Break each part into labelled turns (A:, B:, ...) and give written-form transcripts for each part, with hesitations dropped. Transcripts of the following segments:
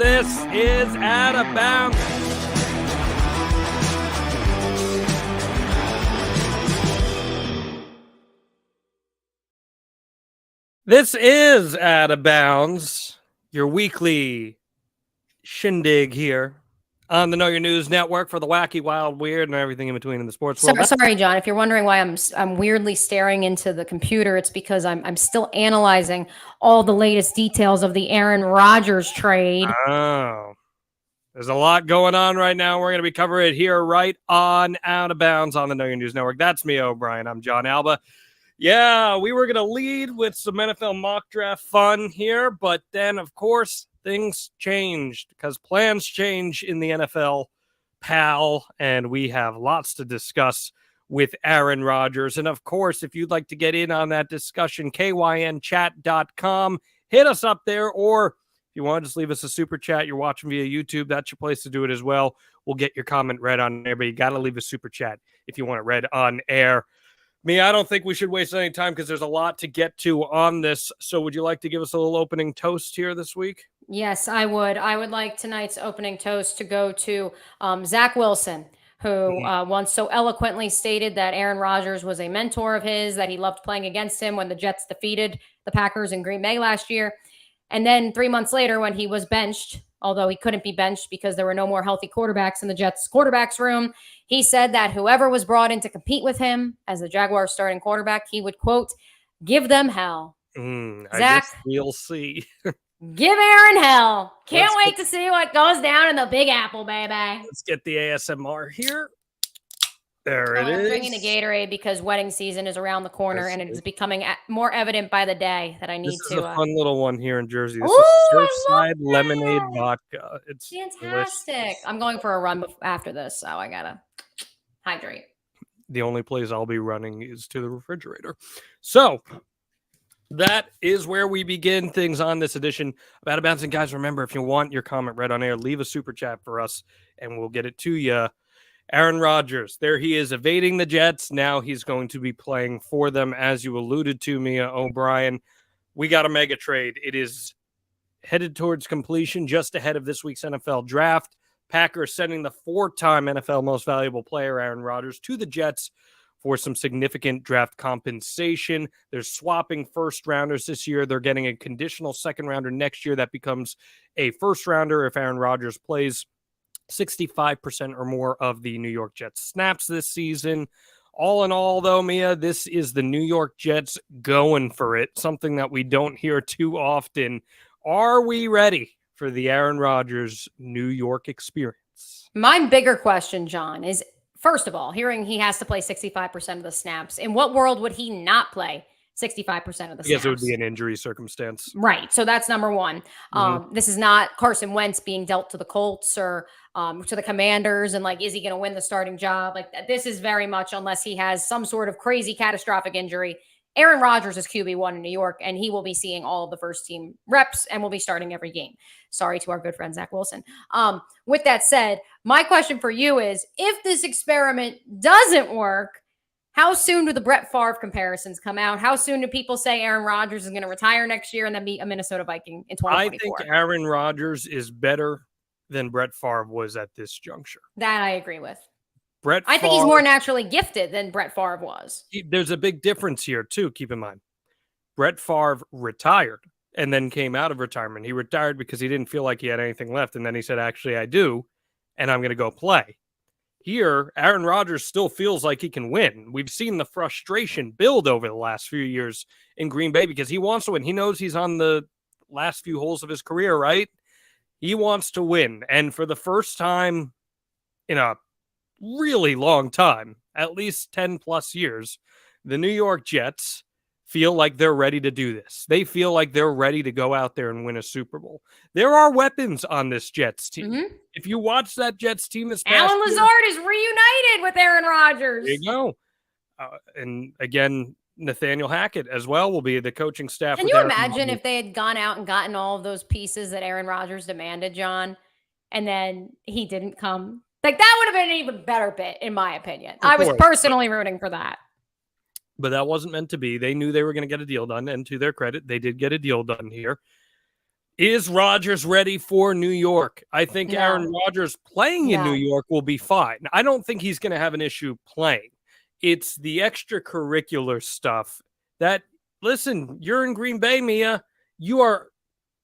A: This is Out of Bounds. This is Out of Bounds, your weekly shindig here on the Know Your News Network for the wacky, wild, weird, and everything in between in the sports world.
B: Sorry, John. If you're wondering why I'm weirdly staring into the computer, it's because I'm still analyzing all the latest details of the Aaron Rodgers trade.
A: Oh, there's a lot going on right now. We're going to be covering it here right on Out of Bounds on the Know Your News Network. That's me, O'Brien. I'm John Alba. Yeah, we were going to lead with some NFL mock draft fun here, but then, of course, things changed because plans change in the NFL, pal, and we have lots to discuss with Aaron Rodgers. And, of course, if you'd like to get in on that discussion, kynchat.com, hit us up there, or if you want to just leave us a super chat, you're watching via YouTube, that's your place to do it as well. We'll get your comment read on air, but you got to leave a super chat if you want it read on air. I don't think we should waste any time because there's a lot to get to on this. So would you like to give us a little opening toast here this week?
B: Yes, I would. I would like tonight's opening toast to go to Zach Wilson, who once so eloquently stated that Aaron Rodgers was a mentor of his, that he loved playing against him when the Jets defeated the Packers in Green Bay last year. And then 3 months later, when he was benched, although he couldn't be benched because there were no more healthy quarterbacks in the Jets quarterbacks room, he said that whoever was brought in to compete with him as the Jaguars starting quarterback, he would, quote, give them hell.
A: Zach,
B: I
A: guess we'll see.
B: Give Aaron hell. Can't wait to see what goes down in the Big Apple, baby.
A: Let's get the ASMR here. There it
B: I'm
A: is.
B: drinking the Gatorade because wedding season is around the corner, and it is becoming more evident by the day that I need
A: This
B: to.
A: is a fun little one here in Jersey. This
B: Ooh,
A: is Surfside Lemonade Vodka. It's
B: fantastic.
A: delicious.
B: I'm going for a run after this, so I gotta hydrate.
A: The only place I'll be running is to the refrigerator. So that is where we begin things on this edition of Out of Bounds. And guys, remember, if you want your comment read on air, leave a super chat for us, and we'll get it to you. Aaron Rodgers, there he is evading the Jets. Now he's going to be playing for them, as you alluded to, Mia O'Brien. We got a mega trade. It is headed towards completion just ahead of this week's NFL draft. Packers sending the 4-time NFL Most Valuable Player, Aaron Rodgers, to the Jets for some significant draft compensation. They're swapping first-rounders this year. They're getting a conditional second-rounder next year that becomes a first-rounder if Aaron Rodgers plays 65% or more of the New York Jets snaps this season. All in all, though, Mia, this is the New York Jets going for it, something that we don't hear too often. Are we ready for the Aaron Rodgers New York experience?
B: My bigger question, John, is, first of all, hearing he has to play 65% of the snaps, in what world would he not play 65% of the snaps?
A: Yes, it would be an injury circumstance.
B: Right. So that's number one. This is not Carson Wentz being dealt to the Colts or to the Commanders. And like, is he going to win the starting job? Like, this is very much, unless he has some sort of crazy catastrophic injury, Aaron Rodgers is QB1 in New York, and he will be seeing all of the first team reps and will be starting every game. Sorry to our good friend, Zach Wilson. With that said, my question for you is, if this experiment doesn't work, how soon do the Brett Favre comparisons come out? How soon do people say Aaron Rodgers is going to retire next year and then be a Minnesota Viking in 2024?
A: I think Aaron Rodgers is better than Brett Favre was at this juncture.
B: That I agree with.
A: I
B: think he's more naturally gifted than Brett Favre was.
A: There's a big difference here, too, keep in mind. Brett Favre retired and then came out of retirement. He retired because he didn't feel like he had anything left, and then he said, actually, I do, and I'm going to go play. Here, Aaron Rodgers still feels like he can win. We've seen the frustration build over the last few years in Green Bay because he wants to win. He knows he's on the last few holes of his career, right? He wants to win. And for the first time in a really long time, at least 10 plus years, the New York Jets feel like they're ready to do this. They feel like they're ready to go out there and win a Super Bowl. There are weapons on this Jets team.
B: Mm-hmm.
A: If you watch that Jets team this past
B: Alan Lazard is reunited with Aaron Rodgers.
A: There you go. And again, Nathaniel Hackett as well will be the coaching staff.
B: Can you imagine if they had gone out and gotten all of those pieces that Aaron Rodgers demanded, John, and then he didn't come? Like, that would have been an even better bit, in my opinion. I was personally rooting for that.
A: But that wasn't meant to be. They knew they were going to get a deal done, and to their credit, they did get a deal done here. Is Rodgers ready for New York? I think
B: No.
A: Aaron Rodgers playing in
B: No.
A: New York will be fine. I don't think he's going to have an issue playing. It's the extracurricular stuff that, listen, you're in Green Bay, Mia. You are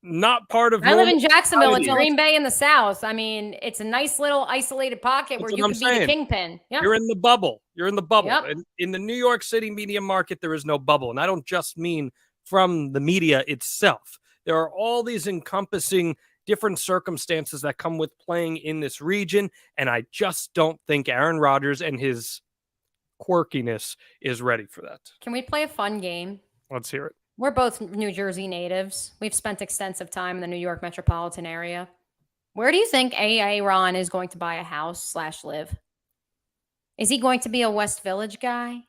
A: not part of
B: I live in
A: normal
B: Jacksonville. It's
A: society.
B: Green Bay in the South. I mean, it's a nice little isolated pocket where
A: That's
B: you
A: what
B: can
A: I'm
B: be the
A: saying.
B: kingpin. Yep.
A: You're in the bubble. You're in the bubble.
B: Yep.
A: And in the New York City media market, there is no bubble. And I don't just mean from the media itself. There are all these encompassing different circumstances that come with playing in this region. And I just don't think Aaron Rodgers and his quirkiness is ready for that.
B: Can we play a fun game?
A: Let's hear it.
B: We're both New Jersey natives. We've spent extensive time in the New York metropolitan area. Where do you think Ron is going to buy a house / live? Is he going to be a West Village guy?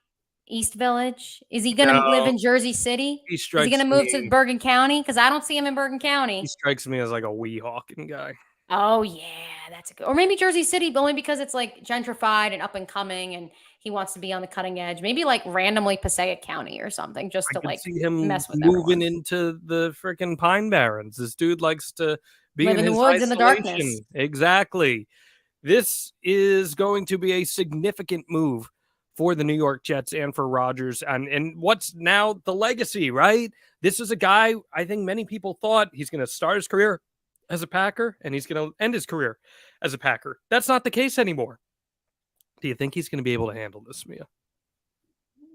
B: East Village? Is he going to live in Jersey City? Is he going to move to Bergen County? Because I don't see him in Bergen County.
A: He strikes me as like a Weehawken guy.
B: Oh, yeah, that's a good. Or maybe Jersey City, but only because it's like gentrified and up and coming, and he wants to be on the cutting edge. Maybe like randomly Passaic County or something, just to like
A: see him
B: mess with
A: moving
B: everyone.
A: into the freaking Pine Barrens. This dude likes to be
B: live in the woods in the darkness.
A: Exactly. This is going to be a significant move for the New York Jets and for Rodgers. And what's now the legacy, right? This is a guy I think many people thought he's going to start his career as a Packer and he's going to end his career as a Packer. That's not the case anymore. Do you think he's going to be able to handle this, Mia?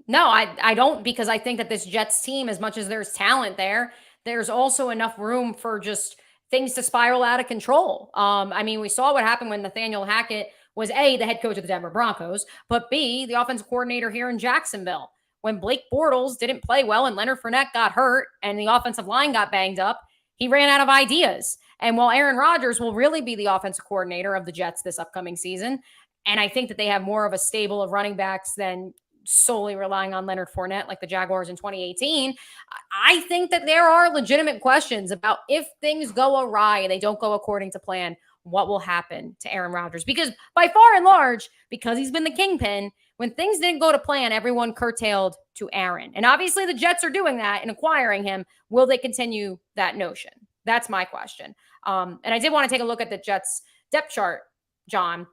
B: No, I don't, because I think that this Jets team, as much as there's talent there, there's also enough room for just things to spiral out of control. I mean, we saw what happened when Nathaniel Hackett was A, the head coach of the Denver Broncos, but B, the offensive coordinator here in Jacksonville. When Blake Bortles didn't play well and Leonard Fournette got hurt and the offensive line got banged up, he ran out of ideas. And while Aaron Rodgers will really be the offensive coordinator of the Jets this upcoming season, and I think that they have more of a stable of running backs than solely relying on Leonard Fournette like the Jaguars in 2018, I think that there are legitimate questions about if things go awry and they don't go according to plan, what will happen to Aaron Rodgers? Because by far and large, because he's been the kingpin, when things didn't go to plan, everyone curtailed to Aaron. And obviously the Jets are doing that and acquiring him. Will they continue that notion? That's my question. And I did want to take a look at the Jets depth chart, John,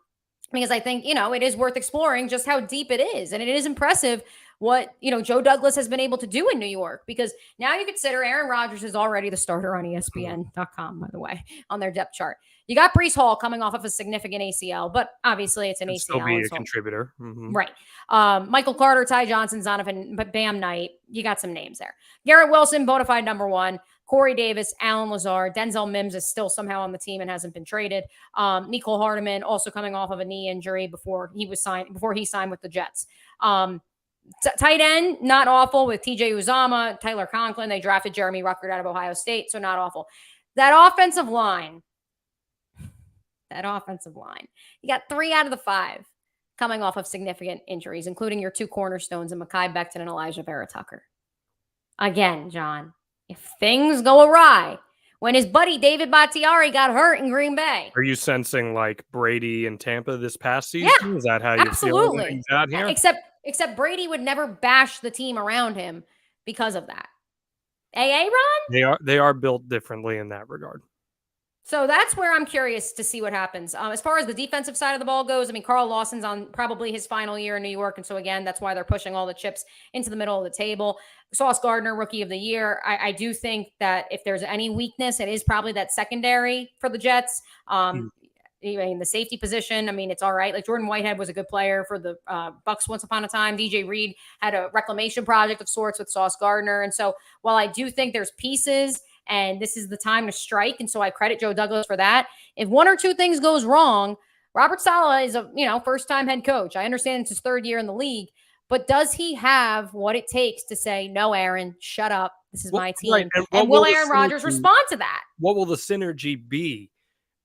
B: because I think, it is worth exploring just how deep it is. And it is impressive what, Joe Douglas has been able to do in New York, because now you consider Aaron Rodgers is already the starter on ESPN.com, by the way, on their depth chart. You got Breece Hall coming off of a significant ACL, but obviously it's an ACL.
A: Still be a contributor. Mm-hmm.
B: Right. Michael Carter, Ty Johnson, Zonovan, but Bam Knight. You got some names there. Garrett Wilson, bona fide number one. Corey Davis, Alan Lazard, Denzel Mims is still somehow on the team and hasn't been traded. Nicole Hardeman also coming off of a knee injury before he signed with the Jets. Tight end, not awful with TJ Uzama, Tyler Conklin. They drafted Jeremy Ruckert out of Ohio State, so not awful. That offensive line, you got 3 out of the 5 coming off of significant injuries, including your 2 cornerstones in Mekhi Becton and Elijah Vera Tucker. Again, John, if things go awry, when his buddy David Bakhtiari got hurt in Green Bay.
A: Are you sensing like Brady in Tampa this past season?
B: Yeah,
A: is that how you feel things out here?
B: Except Brady would never bash the team around him because of that. Ron?
A: They are built differently in that regard.
B: So that's where I'm curious to see what happens. As far as the defensive side of the ball goes, I mean, Carl Lawson's on probably his final year in New York. And so, again, that's why they're pushing all the chips into the middle of the table. Sauce Gardner, Rookie of the Year. I do think that if there's any weakness, it is probably that secondary for the Jets. In the safety position, I mean, it's all right. Like Jordan Whitehead was a good player for the Bucs once upon a time. DJ Reed had a reclamation project of sorts with Sauce Gardner. And so while I do think there's pieces and this is the time to strike, and so I credit Joe Douglas for that, if 1 or 2 things goes wrong, Robert Saleh is a first-time head coach. I understand it's his 3rd year in the league, but does he have what it takes to say, no, Aaron, shut up. This is my team. Right. And will Aaron Rodgers respond to that?
A: What will the synergy be?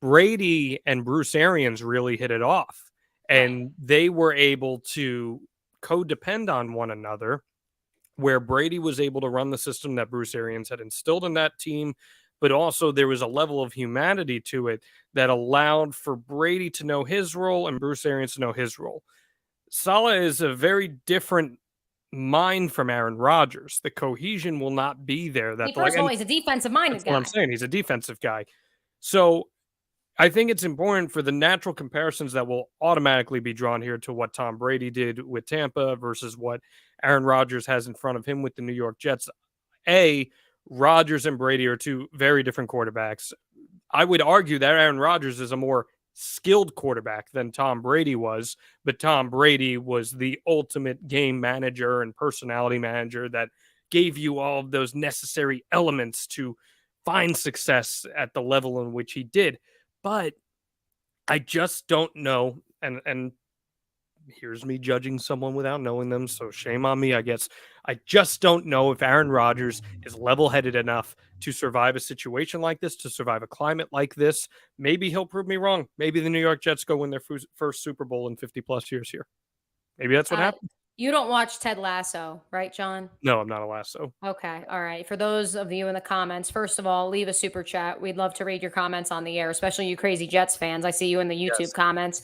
A: Brady and Bruce Arians really hit it off, and they were able to co-depend on one another, where Brady was able to run the system that Bruce Arians had instilled in that team, but also there was a level of humanity to it that allowed for Brady to know his role and Bruce Arians to know his role. Saleh is a very different mind from Aaron Rodgers. The cohesion will not be there.
B: First of all, he's a defensive-minded
A: guy. That's
B: guy.
A: what I'm saying. He's a defensive guy. So I think it's important for the natural comparisons that will automatically be drawn here to what Tom Brady did with Tampa versus what Aaron Rodgers has in front of him with the New York Jets. Rodgers and Brady are two very different quarterbacks. I would argue that Aaron Rodgers is a more skilled quarterback than Tom Brady was, but Tom Brady was the ultimate game manager and personality manager that gave you all of those necessary elements to find success at the level in which he did. But I just don't know, and here's me judging someone without knowing them, so shame on me, I guess. I just don't know if Aaron Rodgers is level-headed enough to survive a situation like this, to survive a climate like this. Maybe he'll prove me wrong. Maybe the New York Jets go win their first Super Bowl in 50-plus years here. Maybe that's what happens.
B: You don't watch Ted Lasso, right, John?
A: No, I'm not a Lasso.
B: Okay. All right. For those of you in the comments, first of all, leave a super chat. We'd love to read your comments on the air, especially you crazy Jets fans. I see you in the YouTube comments.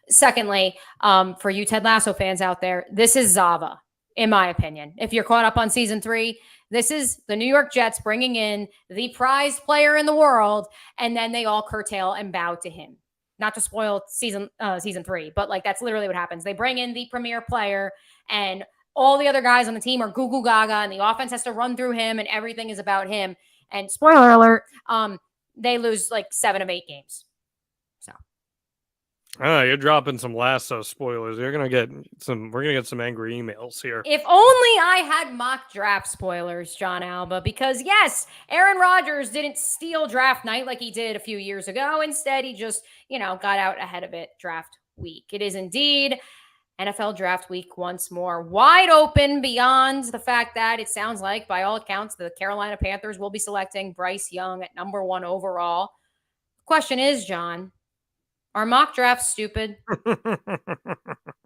B: Secondly, for you Ted Lasso fans out there, this is Zava, in my opinion. If you're caught up on season 3, this is the New York Jets bringing in the prized player in the world, and then they all curtail and bow to him. Not to spoil season 3, but like that's literally what happens. They bring in the premier player, and all the other guys on the team are goo goo gaga, and the offense has to run through him, and everything is about him. And spoiler alert, they lose like 7 of 8 games. So,
A: you're dropping some Lasso spoilers. We're gonna get some angry emails here.
B: If only I had mock draft spoilers, John Alba, because yes, Aaron Rodgers didn't steal draft night like he did a few years ago. Instead, he just, got out ahead of it draft week. It is indeed NFL draft week once more, wide open beyond the fact that it sounds like, by all accounts, the Carolina Panthers will be selecting Bryce Young at number 1 overall. Question is, John, are mock drafts stupid?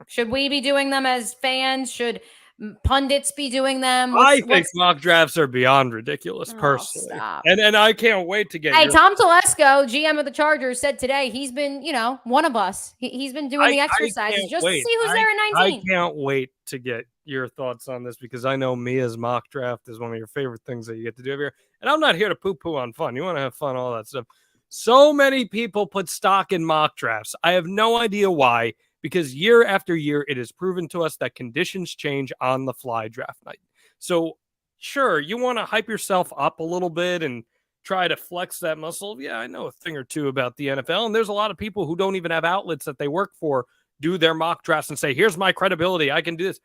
B: Should we be doing them as fans? Should pundits be doing them?
A: I think mock drafts are beyond ridiculous, personally.
B: Stop.
A: And I can't wait to get.
B: Hey, Tom Telesco, GM of the Chargers, said today he's been, one of us. He's been doing the exercises just to see who's there at 19.
A: I can't wait to get your thoughts on this because I know Mia's mock draft is one of your favorite things that you get to do every year. And I'm not here to poo-poo on fun. You want to have fun, all that stuff. So many people put stock in mock drafts. I have no idea why, because year after year, it is proven to us that conditions change on the fly draft night. So sure, you want to hype yourself up a little bit and try to flex that muscle. Yeah, I know a thing or two about the NFL. And there's a lot of people who don't even have outlets that they work for do their mock drafts and say, here's my credibility. I can do this.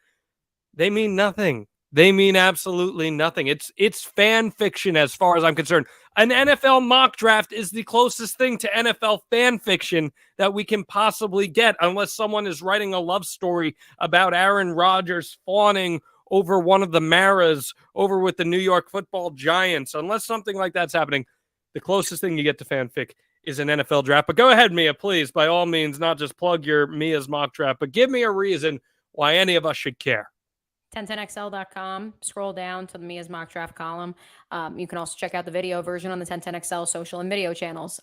A: They mean nothing. They mean absolutely nothing. It's fan fiction as far as I'm concerned. An NFL mock draft is the closest thing to NFL fan fiction that we can possibly get, unless someone is writing a love story about Aaron Rodgers fawning over one of the Maras over with the New York Football Giants. Unless something like that's happening, the closest thing you get to fanfic is an NFL draft. But go ahead, Mia, please, by all means, not just plug your Mia's mock draft, but give me a reason why any of us should care.
B: 1010XL.com. Scroll down to the Mia's mock draft column. You can also check out the video version on the 1010XL social and video channels.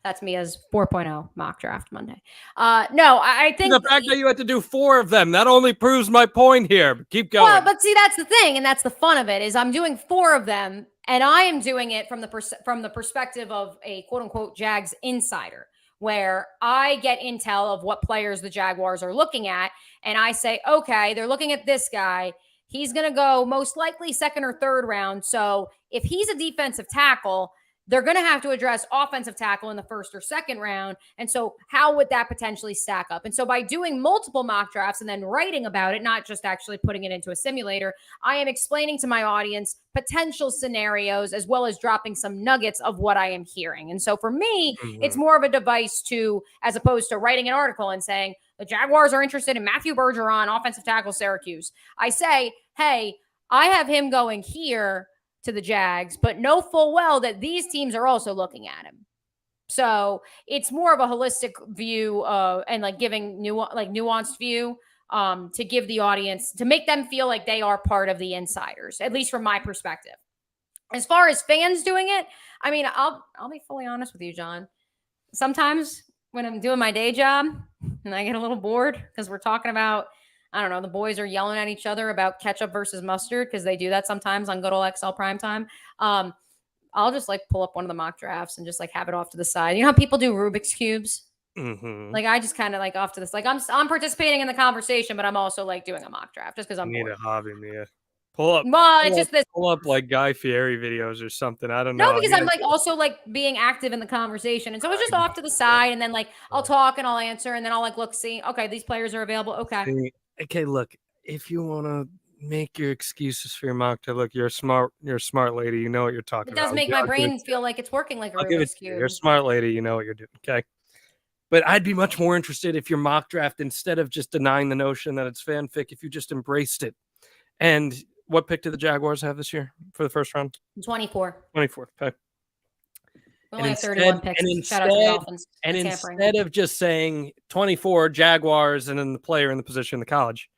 B: That's Mia's 4.0 mock draft Monday. No, I think
A: the fact that you had to do 4 of them, that only proves my point here. Keep going.
B: Well, but see, that's the thing, and that's the fun of it, is I'm doing 4 of them, and I am doing it from the perspective of a quote unquote Jags insider, where I get intel of what players the Jaguars are looking at. And I say, okay, they're looking at this guy. He's going to go most likely 2nd or 3rd round. So if he's a defensive tackle, they're going to have to address offensive tackle in the 1st or 2nd round. And so how would that potentially stack up? And so by doing multiple mock drafts and then writing about it, not just actually putting it into a simulator, I am explaining to my audience potential scenarios as well as dropping some nuggets of what I am hearing. And so for me, it's more of a device to, as opposed to writing an article and saying, the Jaguars are interested in Matthew Bergeron, offensive tackle, Syracuse. I say, hey, I have him going here to the Jags, but know full well that these teams are also looking at him. So it's more of a holistic view and like giving nuanced view to give the audience, to make them feel like they are part of the insiders, at least from my perspective. As far as fans doing it, I mean, I'll be fully honest with you, John. Sometimes when I'm doing my day job and I get a little bored because we're talking about I don't know, the boys are yelling at each other about ketchup versus mustard because they do that sometimes on good old XL primetime. I'll just like pull up one of the mock drafts and just like have it off to the side. You know how people do Rubik's cubes?
A: Mm-hmm.
B: Like I just kind of like off to this, like I'm participating in the conversation, but I'm also like doing a mock draft just because I'm
A: Need
B: bored.
A: a hobby, Mia. Pull up.
B: Well, it's just this.
A: Pull up like Guy Fieri videos or something. I don't
B: No,
A: know.
B: because I'm like also like being active in the conversation. And so it's just off to the side. And then like I'll talk and I'll answer. And then I'll like look, see, okay, these players are available. Okay.
A: Okay, look, if you want to make your excuses for your mock draft, look, you're a smart lady. You know what you're talking
B: It does
A: about.
B: make my brain feel like it's working like a
A: I'll give it
B: Rubik's
A: to you.
B: Cube.
A: You're a smart lady. You know what you're doing. Okay. But I'd be much more interested if your mock draft, instead of just denying the notion that it's fanfic, if you just embraced it. And what pick did the Jaguars have this year for the first round?
B: 24.
A: 24. Okay.
B: We only have 31 picks. Shout out to the Dolphins.
A: And instead of just saying 24 Jaguars and then the player in the position in the college,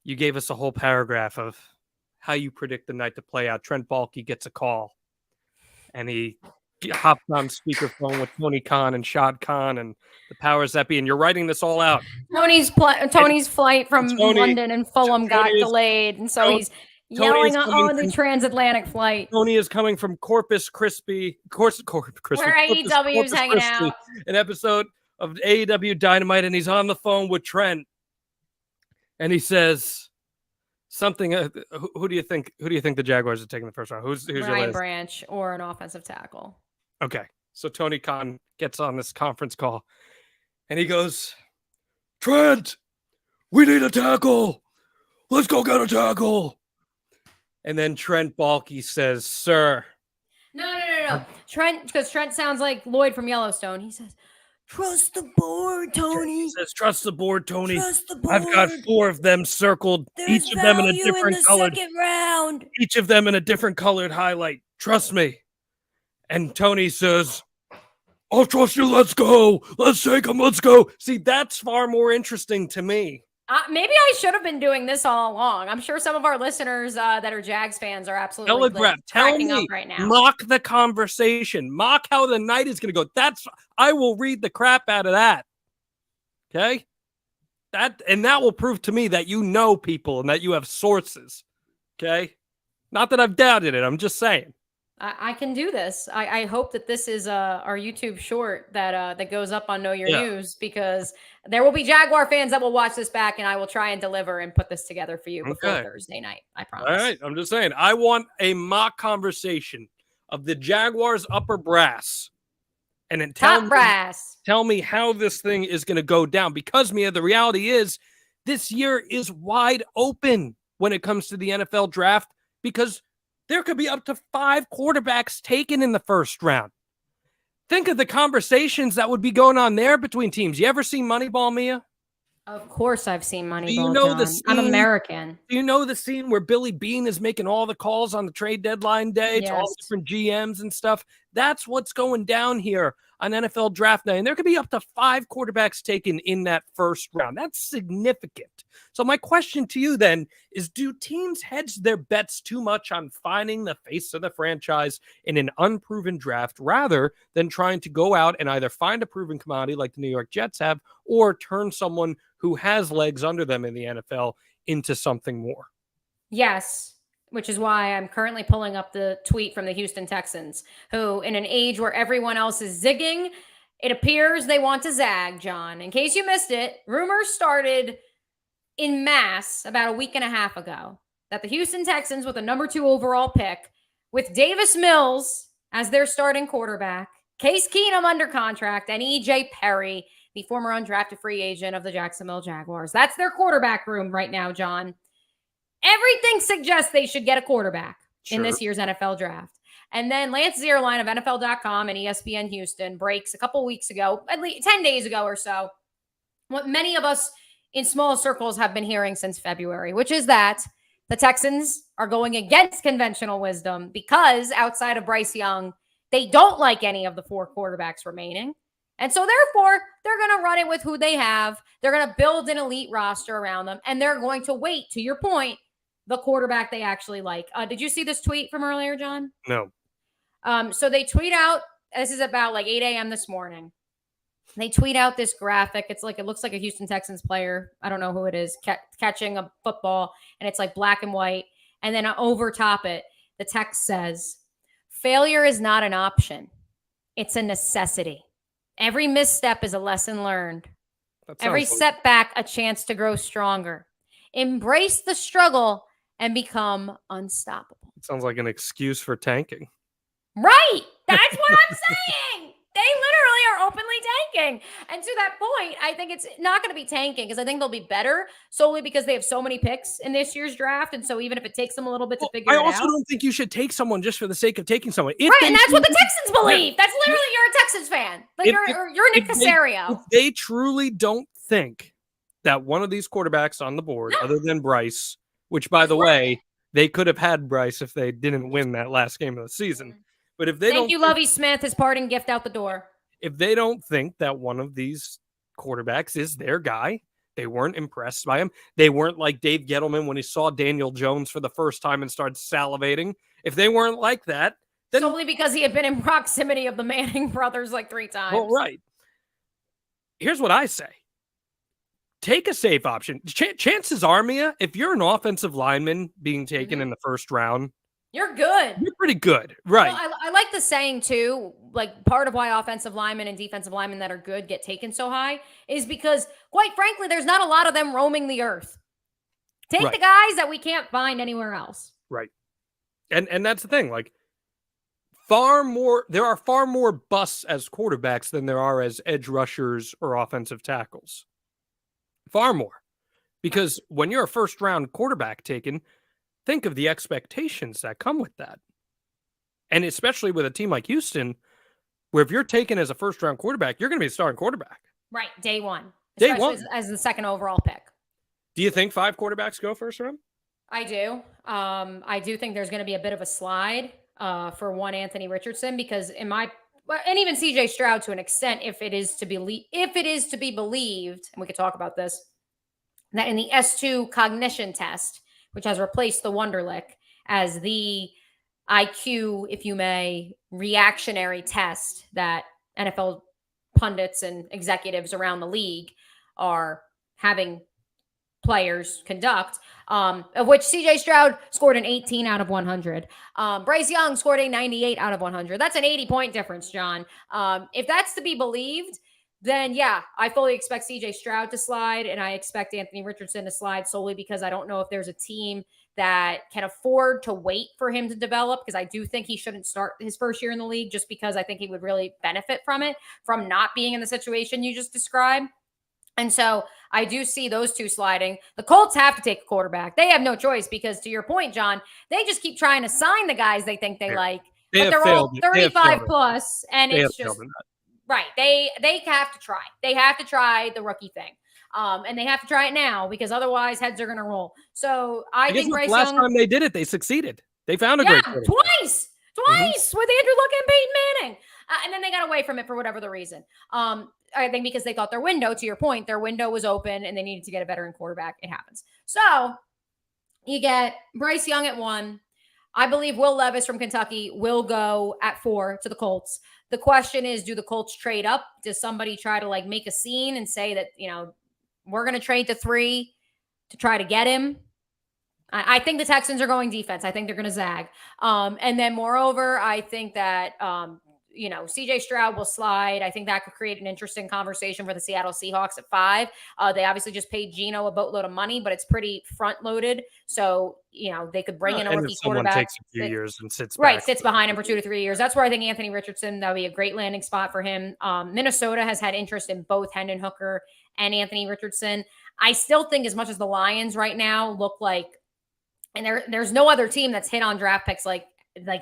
A: you gave us a whole paragraph of how you predict the night to play out. Trent Baalke gets a call, and he hopped on speakerphone with Tony Khan and Shad Khan and the powers that be. And you're writing this all out.
B: Tony's flight from London and Fulham got delayed, and so he's yelling on the transatlantic flight.
A: Tony is coming from Corpus Christi,
B: where AEW is hanging out.
A: An episode of AEW Dynamite, and he's on the phone with Trent, and he says something. Who do you think? Who do you think the Jaguars are taking the first round? Who's
B: Ryan Branch or an offensive tackle?
A: Okay, so Tony Khan gets on this conference call, and he goes, "Trent, we need a tackle. Let's go get a tackle." And then Trent Baalke says, "Sir."
B: No. Trent, because Trent sounds like Lloyd from Yellowstone. He says, "Trust the board, Tony."
A: He says, "Trust the board, Tony.
B: Trust the board.
A: I've got 4 of them circled, each of them in a different colored.
B: Second round.
A: Each of them in a different colored highlight. Trust me." And Tony says, "I'll trust you. Let's go. Let's take him. Let's go." See, that's far more interesting to me.
B: Maybe I should have been doing this all along. I'm sure some of our listeners that are Jags fans are absolutely cracking up right now.
A: Mock the conversation. Mock how the night is going to go. I will read the crap out of that. Okay? That will prove to me that you know people and that you have sources. Okay? Not that I've doubted it. I'm just saying.
B: I can do this. I hope that this is our YouTube short that goes up on Know Your News, because there will be Jaguar fans that will watch this back, and I will try and deliver and put this together for you before Thursday night. I promise. All
A: right. I'm just saying. I want a mock conversation of the Jaguars upper brass. And then tell me how this thing is going to go down. Because, Mia, the reality is this year is wide open when it comes to the NFL draft, because there could be up to 5 quarterbacks taken in the first round. Think of the conversations that would be going on there between teams. You ever seen Moneyball, Mia?
B: Of course I've seen Moneyball,
A: you know
B: John. I'm American.
A: Do you know the scene where Billy Beane is making all the calls on the trade deadline day to all the different GMs and stuff? That's what's going down here on NFL Draft Night. And there could be up to 5 quarterbacks taken in that first round. That's significant. So my question to you then is, do teams hedge their bets too much on finding the face of the franchise in an unproven draft rather than trying to go out and either find a proven commodity like the New York Jets have, or turn someone who has legs under them in the NFL into something more?
B: Yes, which is why I'm currently pulling up the tweet from the Houston Texans, who, in an age where everyone else is zigging, it appears they want to zag, John. In case you missed it, rumors started in mass about a week and a half ago that the Houston Texans, with a number 2 overall pick, with Davis Mills as their starting quarterback, Case Keenum under contract, and E.J. Perry, the former undrafted free agent of the Jacksonville Jaguars. That's their quarterback room right now, John. Everything suggests they should get a quarterback in this year's NFL draft. And then Lance Zierlein of NFL.com and ESPN Houston breaks a couple weeks ago, at least 10 days ago or so, what many of us in small circles have been hearing since February, which is that the Texans are going against conventional wisdom because outside of Bryce Young, they don't like any of the 4 quarterbacks remaining. And so therefore, they're going to run it with who they have. They're going to build an elite roster around them, and they're going to wait, to your point, the quarterback they actually like. Did you see this tweet from earlier, John?
A: No.
B: So they tweet out, this is about like 8 a.m. this morning. They tweet out this graphic. It's like, it looks like a Houston Texans player. I don't know who it is, catching a football, and it's like black and white. And then over top it, the text says, failure is not an option. It's a necessity. Every misstep is a lesson learned. Every setback, a chance to grow stronger. Embrace the struggle and become unstoppable.
A: It sounds like an excuse for tanking.
B: Right. That's what I'm saying. They literally are openly tanking. And to that point, I think it's not going to be tanking because I think they'll be better solely because they have so many picks in this year's draft. And so even if it takes them a little bit to figure it out.
A: I also don't think you should take someone just for the sake of taking someone.
B: Right, and that's what the Texans believe. That's literally, you're a Texans fan. Like you're Nick Caserio.
A: If they truly don't think that one of these quarterbacks on the board, other than Bryce, which by the way, they could have had Bryce if they didn't win that last game of the season. But if they
B: Thank you, Lovie Smith, his parting gift out the door.
A: If they don't think that one of these quarterbacks is their guy, they weren't impressed by him. They weren't like Dave Gettleman when he saw Daniel Jones for the first time and started salivating. If they weren't like that, then
B: solely because he had been in proximity of the Manning brothers like 3 times.
A: Well, right. Here's what I say. Take a safe option. Chances are, Mia, if you're an offensive lineman being taken in the first round,
B: you're good.
A: You're pretty good. Right.
B: Well, I like the saying too, like part of why offensive linemen and defensive linemen that are good get taken so high is because, quite frankly, there's not a lot of them roaming the earth. Take the guys that we can't find anywhere else.
A: Right. And that's the thing. Like, there are far more busts as quarterbacks than there are as edge rushers or offensive tackles. Far more. Because when you're a first round quarterback taken, think of the expectations that come with that. And especially with a team like Houston, where if you're taken as a first round quarterback, you're going to be a starting quarterback.
B: Right. Day one.
A: Day one.
B: As the second overall pick.
A: Do you think 5 quarterbacks go first round?
B: I do. I do think there's going to be a bit of a slide for one Anthony Richardson because and even CJ Stroud to an extent, if it is to be believed, and we could talk about this, that in the S2 cognition test, which has replaced the Wonderlic as the IQ, if you may, reactionary test that NFL pundits and executives around the league are having players conduct, of which CJ Stroud scored an 18 out of 100. Bryce Young scored a 98 out of 100. That's an 80-point difference, John. If that's to be believed, then yeah, I fully expect CJ Stroud to slide, and I expect Anthony Richardson to slide solely because I don't know if there's a team that can afford to wait for him to develop, because I do think he shouldn't start his first year in the league just because I think he would really benefit from not being in the situation you just described. And so I do see those two sliding. The Colts have to take a quarterback. They have no choice because, to your point, John, they just keep trying to sign the guys they think they like, but they're all 35 plus, and it's just right. They have to try. They have to try the rookie thing. And they have to try it now because otherwise heads are going to roll. So I think Bryce
A: last
B: Young,
A: time they did it, they succeeded. They found a great
B: twice with Andrew Luck and Peyton Manning. And then they got away from it for whatever the reason. I think because they thought their window, to your point, their window was open and they needed to get a veteran quarterback. It happens. So you get Bryce Young at 1. I believe Will Levis from Kentucky will go at 4 to the Colts. The question is, do the Colts trade up? Does somebody try to make a scene and say that, we're going to trade to 3 to try to get him? I think the Texans are going defense. I think they're going to zag. And then moreover, I think that, CJ Stroud will slide. I think that could create an interesting conversation for the Seattle Seahawks at 5. They obviously just paid Geno a boatload of money, but it's pretty front loaded. So, they could bring in a rookie quarterback.
A: Takes a few years and sits
B: behind him for 2 to 3 years. That's where I think Anthony Richardson, that would be a great landing spot for him. Minnesota has had interest in both Hendon Hooker and Anthony Richardson. I still think, as much as the Lions right now look like, and there's no other team that's hit on draft picks like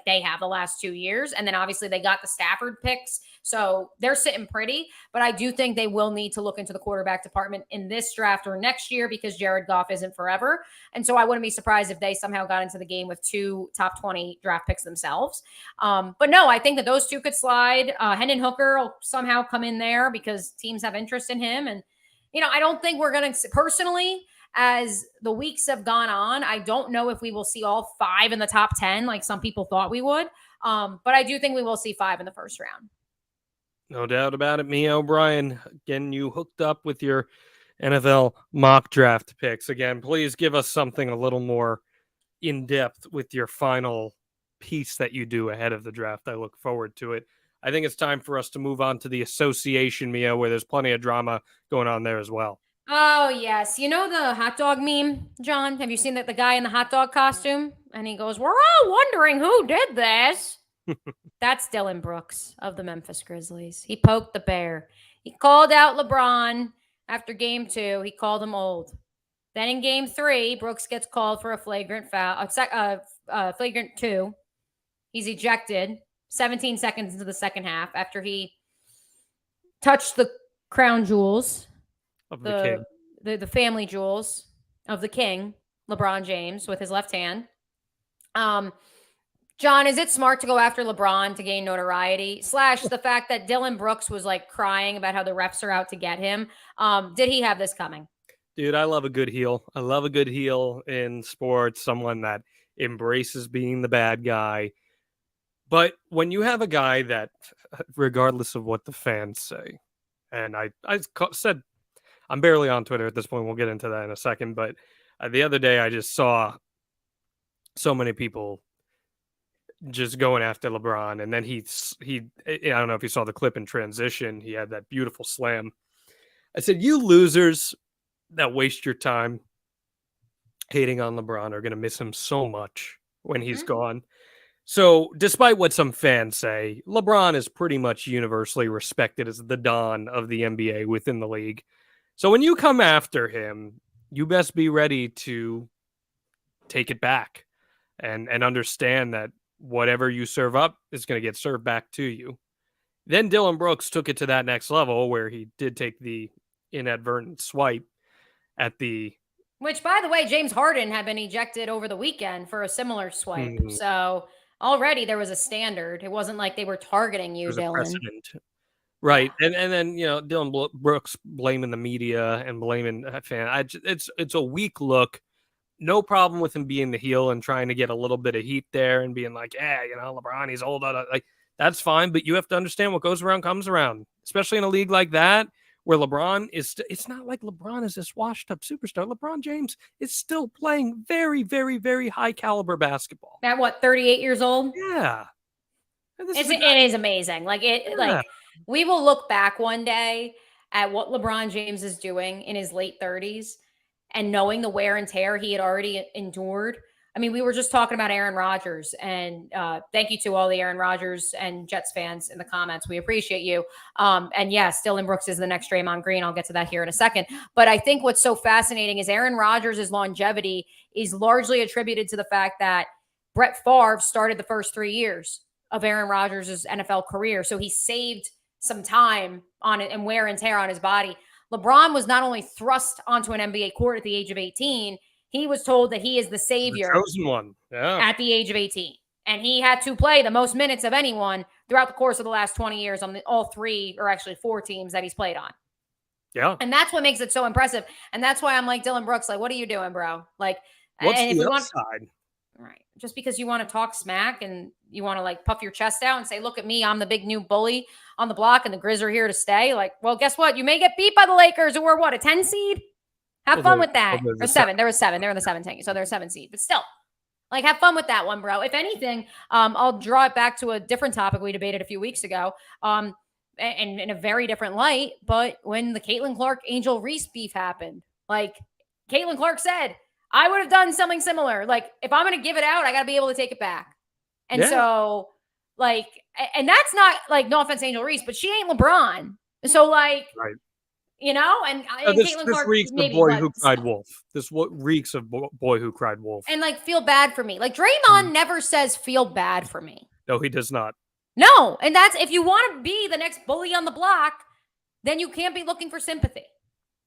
B: they have the last 2 years. And then obviously they got the Stafford picks. So they're sitting pretty, but I do think they will need to look into the quarterback department in this draft or next year because Jared Goff isn't forever. And so I wouldn't be surprised if they somehow got into the game with 2 top 20 draft picks themselves. But no, I think that those two could slide. Hendon Hooker will somehow come in there because teams have interest in him. And, I don't think we're going to, personally, as the weeks have gone on, I don't know if we will see all 5 in the top 10 like some people thought we would. But I do think we will see 5 in the first round.
A: No doubt about it. Mia O'Brien, getting you hooked up with your NFL mock draft picks. Again, please give us something a little more in depth with your final piece that you do ahead of the draft. I look forward to it. I think it's time for us to move on to the association, Mia, where there's plenty of drama going on there as well.
B: Oh, yes. You know the hot dog meme, John? Have you seen that the guy in the hot dog costume? And he goes, "We're all wondering who did this." That's Dillon Brooks of the Memphis Grizzlies. He poked the bear. He called out LeBron after game 2. He called him old. Then in game 3, Brooks gets called for a flagrant foul, flagrant 2. He's ejected 17 seconds into the second half after he touched the crown jewels
A: Of the king.
B: the family jewels of the king, LeBron James, with his left hand. John, is it smart to go after LeBron to gain notoriety? / the fact that Dillon Brooks was like crying about how the refs are out to get him. Did he have this coming?
A: Dude, I love a good heel. I love a good heel in sports, someone that embraces being the bad guy. But when you have a guy that, regardless of what the fans say, and I said, I'm barely on Twitter at this point. We'll get into that in a second. But the other day, I just saw so many people just going after LeBron. And then he, I don't know if you saw the clip in transition. He had that beautiful slam. I said, you losers that waste your time hating on LeBron are going to miss him so much when he's gone. So despite what some fans say, LeBron is pretty much universally respected as the Don of the NBA within the league. So when you come after him, you best be ready to take it back and understand that whatever you serve up is going to get served back to you. Then Dillon Brooks took it to that next level where he did take the inadvertent swipe at the...
B: Which, by the way, James Harden had been ejected over the weekend for a similar swipe. So already there was a standard. It wasn't like they were targeting you, Dillon.
A: Precedent. Right. And then, Dillon Brooks blaming the media and blaming a fan. It's a weak look. No problem with him being the heel and trying to get a little bit of heat there and being like, yeah, LeBron, he's old. Like, that's fine. But you have to understand what goes around comes around, especially in a league like that where LeBron is. It's not like LeBron is this washed up superstar. LeBron James is still playing very, very, very high caliber basketball.
B: At what, 38 years old?
A: Yeah.
B: It is amazing. Like we will look back one day at what LeBron James is doing in his late 30s and knowing the wear and tear he had already endured. I mean, we were just talking about Aaron Rodgers, and thank you to all the Aaron Rodgers and Jets fans in the comments. We appreciate you. And yes, Dillon Brooks is the next Draymond Green. I'll get to that here in a second. But I think what's so fascinating is Aaron Rodgers' longevity is largely attributed to the fact that Brett Favre started the first 3 years of Aaron Rodgers' NFL career. So he saved some time on it and wear and tear on his body. LeBron was not only thrust onto an NBA court at the age of 18, he was told that he is the savior
A: the chosen one. Yeah.
B: At the age of 18. And he had to play the most minutes of anyone throughout the course of the last 20 years on all 3 or actually 4 teams that he's played on.
A: Yeah.
B: And that's what makes it so impressive. And that's why I'm like, Dillon Brooks, like, what are you doing, bro? Like,
A: what's
B: and
A: the upside?
B: Right. Just because you want to talk smack and you want to like puff your chest out and say, look at me, I'm the big new bully on the block and the Grizz are here to stay. Like, well, guess what? You may get beat by the Lakers who were what, a 10 seed? Have fun with that. Or 7. There was 7. They were the 7 so they're a 7 seed. But still, like, have fun with that one, bro. If anything, I'll draw it back to a different topic we debated a few weeks ago. And in a very different light, but when the Caitlin Clark Angel Reese beef happened, like Caitlin Clark said, I would have done something similar. Like, if I'm going to give it out, I got to be able to take it back. And so, like, and that's not, like, no offense, Angel Reese, but she ain't LeBron. So, like,
A: right.
B: And
A: this
B: Clark
A: reeks of boy who cried wolf. This reeks of boy who cried wolf.
B: And, like, feel bad for me. Like, Draymond never says feel bad for me.
A: No, he does not.
B: No. And that's, if you want to be the next bully on the block, then you can't be looking for sympathy.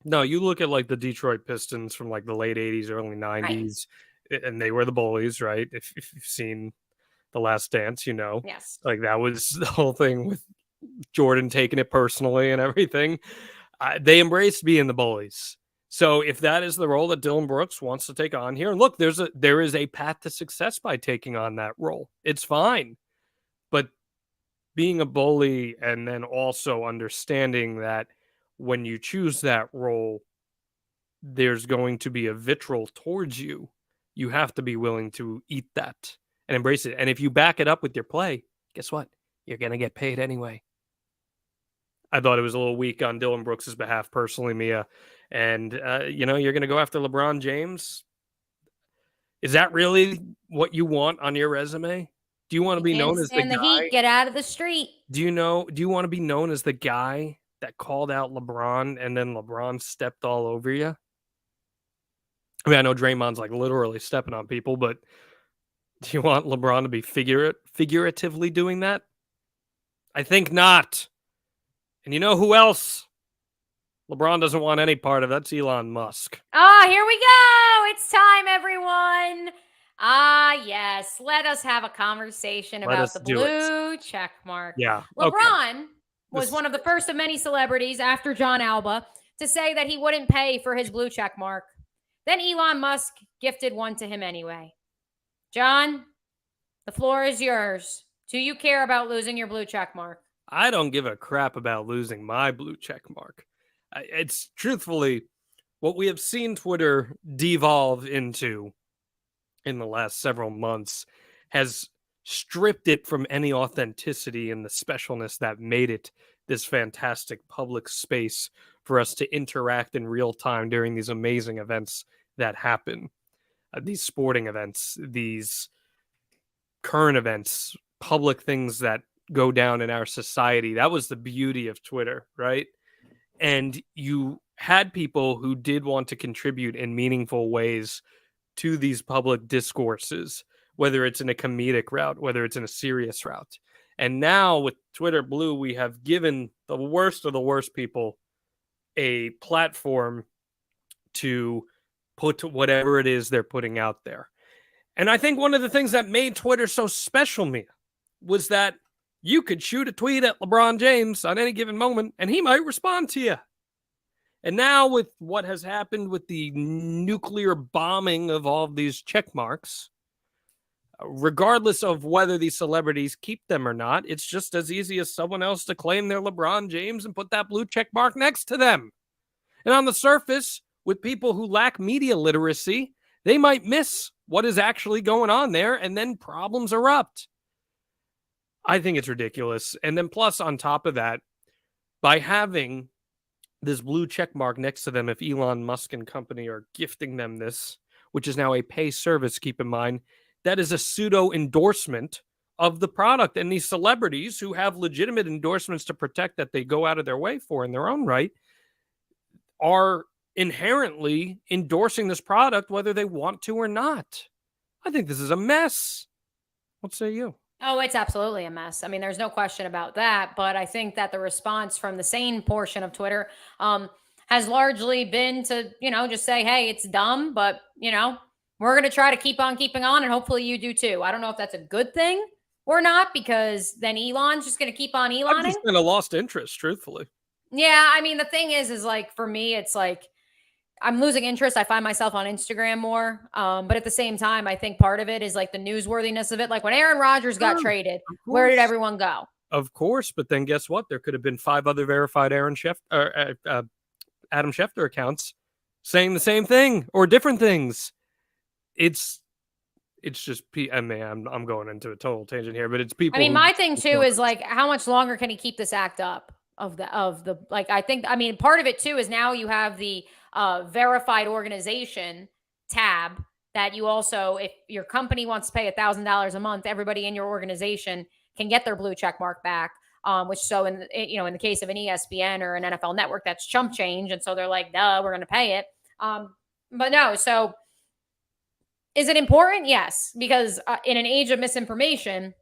A: No, you look at like the Detroit Pistons from like the late 80s, early 90s, right. And they were the bullies, right? If you've seen The Last Dance,
B: Yes.
A: Like that was the whole thing with Jordan taking it personally and everything. They embraced being the bullies. So if that is the role that Dillon Brooks wants to take on here, and look, there is a path to success by taking on that role. It's fine. But being a bully and then also understanding that when you choose that role, there's going to be a vitriol towards you. You have to be willing to eat that and embrace it. And if you back it up with your play, guess what? You're going to get paid anyway. I thought it was a little weak on Dillon Brooks' behalf, personally, Mia. And, you're going to go after LeBron James. Is that really what you want on your resume? Do you want to be known as the guy?
B: Heat, get out of the street.
A: Do you want to be known as the guy that called out LeBron and then LeBron stepped all over you? I mean, I know Draymond's like literally stepping on people, but do you want LeBron to be figuratively doing that? I think not. And you know who else LeBron doesn't want any part of? That's Elon Musk.
B: Here we go. It's time, everyone. Yes. Let us have a conversation about the blue check mark.
A: Yeah.
B: LeBron was one of the first of many celebrities after John Alba to say that he wouldn't pay for his blue check mark. Then Elon Musk gifted one to him anyway. John, the floor is yours. Do you care about losing your blue check mark?
A: I don't give a crap about losing my blue check mark. It's truthfully what we have seen Twitter devolve into in the last several months has stripped it from any authenticity and the specialness that made it this fantastic public space for us to interact in real time during these amazing events that happen. These sporting events, these current events, public things that go down in our society. That was the beauty of Twitter, right? And you had people who did want to contribute in meaningful ways to these public discourses, whether it's in a comedic route, whether it's in a serious route. And now with Twitter Blue, we have given the worst of the worst people a platform to put whatever it is they're putting out there. And I think one of the things that made Twitter so special, Mia, was that you could shoot a tweet at LeBron James on any given moment, and he might respond to you. And now with what has happened with the nuclear bombing of all of these check marks, regardless of whether these celebrities keep them or not, it's just as easy as someone else to claim they're LeBron James and put that blue check mark next to them. And on the surface, with people who lack media literacy, they might miss what is actually going on there, and then problems erupt. I think it's ridiculous. And then plus, on top of that, by having this blue check mark next to them, if Elon Musk and company are gifting them this, which is now a pay service, keep in mind, that is a pseudo endorsement of the product. And these celebrities who have legitimate endorsements to protect that they go out of their way for in their own right are inherently endorsing this product, whether they want to or not. I think this is a mess. What say you?
B: Oh, it's absolutely a mess. I mean, there's no question about that. But I think that the response from the sane portion of Twitter has largely been to, just say, hey, it's dumb, but, we're going to try to keep on keeping on, and hopefully you do too. I don't know if that's a good thing or not, because then Elon's just going to keep on Eloning.
A: I'm just kind of lost interest, truthfully.
B: Yeah, I mean, the thing is like, for me, it's like, I'm losing interest. I find myself on Instagram more. But at the same time, I think part of it is like the newsworthiness of it. Like when Aaron Rodgers got traded, where did everyone go?
A: Of course. But then guess what? There could have been 5 other verified Adam Schefter accounts saying the same thing or different things. It's just, I mean, I'm going into a total tangent here, but it's people.
B: I mean, my thing too is like, how much longer can he keep this act up of the, like, I think, I mean, part of it too is now you have the verified organization tab that you also, if your company wants to pay $1,000 a month, everybody in your organization can get their blue check mark back. Which so in the case of an ESPN or an NFL network, that's chump change. And so they're like, duh, we're going to pay it. But no, so is it important? Yes, because in an age of misinformation,